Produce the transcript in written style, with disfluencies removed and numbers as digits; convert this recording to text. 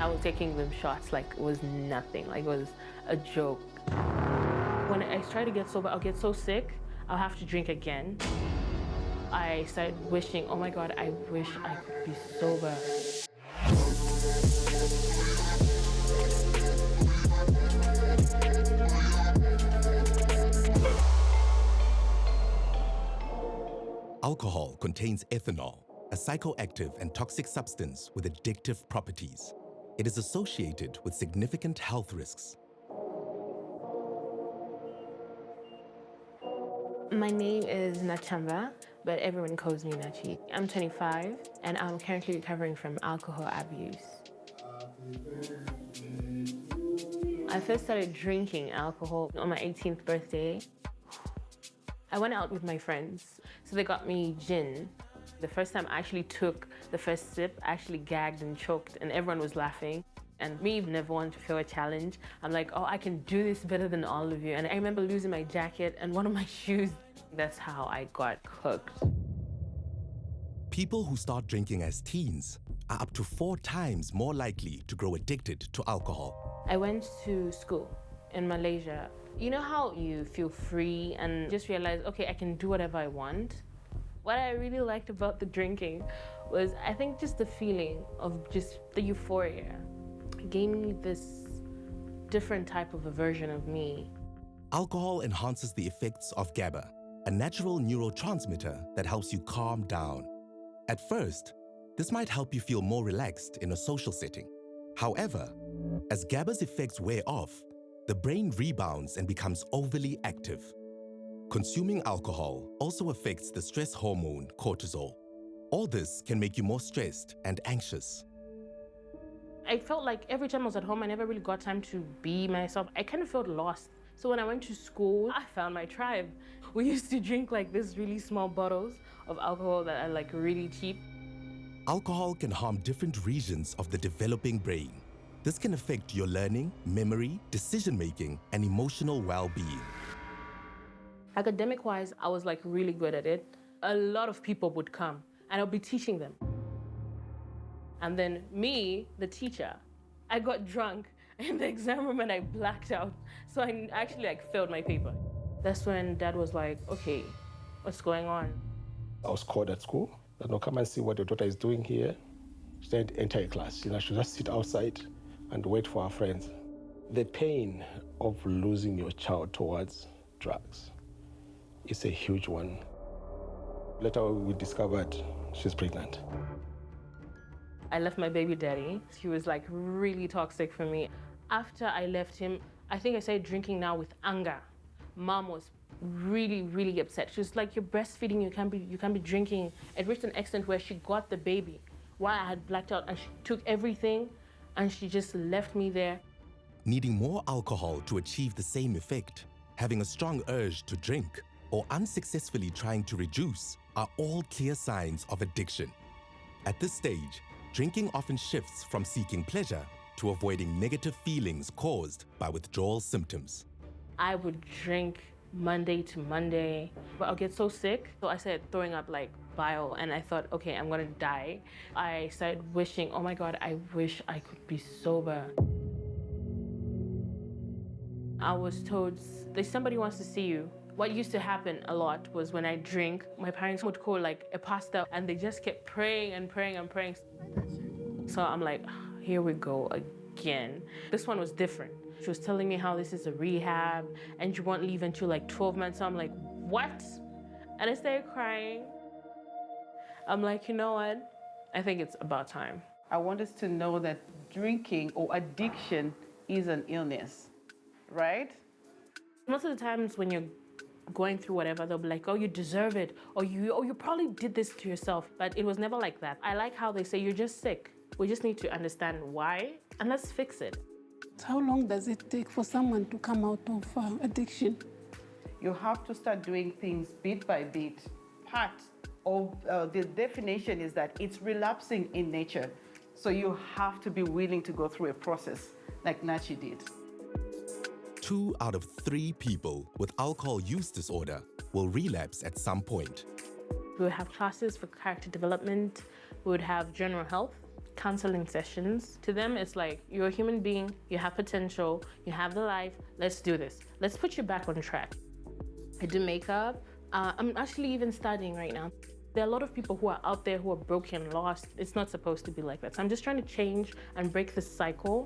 I was taking them shots like it was nothing, like it was a joke. When I try to get sober, I'll get so sick, I'll have to drink again. I started wishing, oh my God, I wish I could be sober. Alcohol contains ethanol, a psychoactive and toxic substance with addictive properties. It is associated with significant health risks. My name is Nachamba, but everyone calls me Nachi. I'm 25, and I'm currently recovering from alcohol abuse. I first started drinking alcohol on my 18th birthday. I went out with my friends, so they got me gin. The first time I actually took the first sip, I actually gagged and choked, and everyone was laughing. And me, never wanted to feel a challenge. I'm like, oh, I can do this better than all of you. And I remember losing my jacket and one of my shoes. That's how I got hooked. People who start drinking as teens are up to 4 times more likely to grow addicted to alcohol. I went to school in Malaysia. You know how you feel free and just realize, okay, I can do whatever I want? What I really liked about the drinking was, I think, just the feeling of just the euphoria. It gave me this different type of a version of me. Alcohol enhances the effects of GABA, a natural neurotransmitter that helps you calm down. At first, this might help you feel more relaxed in a social setting. However, as GABA's effects wear off, the brain rebounds and becomes overly active. Consuming alcohol also affects the stress hormone cortisol. All this can make you more stressed and anxious. I felt like every time I was at home, I never really got time to be myself. I kind of felt lost. So when I went to school, I found my tribe. We used to drink like these really small bottles of alcohol that are like really cheap. Alcohol can harm different regions of the developing brain. This can affect your learning, memory, decision-making, and emotional well-being. Academic-wise, I was like really good at it. A lot of people would come and I'll be teaching them. And then me, the teacher, I got drunk in the exam room and I blacked out. So I actually like failed my paper. That's when Dad was like, okay, what's going on? I was called at school. No, come and see what your daughter is doing here. She didn't enter a class. She just sit outside and wait for her friends. The pain of losing your child towards drugs is a huge one. Later we discovered she's pregnant. I left my baby daddy. He was like really toxic for me. After I left him, I think I started drinking now with anger. Mom was really, really upset. She was like, you're breastfeeding, you can't be drinking. It reached an extent where she got the baby while I had blacked out and she took everything and she just left me there. Needing more alcohol to achieve the same effect, having a strong urge to drink, or unsuccessfully trying to reduce are all clear signs of addiction. At this stage, drinking often shifts from seeking pleasure to avoiding negative feelings caused by withdrawal symptoms. I would drink Monday to Monday, but I'll get so sick. So I started throwing up like bile and I thought, okay, I'm gonna die. I started wishing, oh my God, I wish I could be sober. I was told, there's somebody wants to see you. What used to happen a lot was when I drink, my parents would call like a pastor and they just kept praying and praying and praying. So I'm like, here we go again. This one was different. She was telling me how this is a rehab and you won't leave until like 12 months. So I'm like, what? And I started crying. I'm like, you know what? I think it's about time. I want us to know that drinking or addiction is an illness, right? Most of the times when you're going through whatever, they'll be like, oh, you deserve it, or you probably did this to yourself. But it was never like that. I like how they say you're just sick. We just need to understand why, and let's fix it. How long does it take for someone to come out of addiction? You have to start doing things bit by bit. Part of the definition is that it's relapsing in nature. So you have to be willing to go through a process like Nachi did. 2 out of 3 people with alcohol use disorder will relapse at some point. We would have classes for character development. We would have general health counseling sessions. To them, it's like, you're a human being, you have potential, you have the life, let's do this. Let's put you back on track. I do makeup. I'm actually even studying right now. There are a lot of people who are out there who are broken, lost. It's not supposed to be like that. So I'm just trying to change and break this cycle.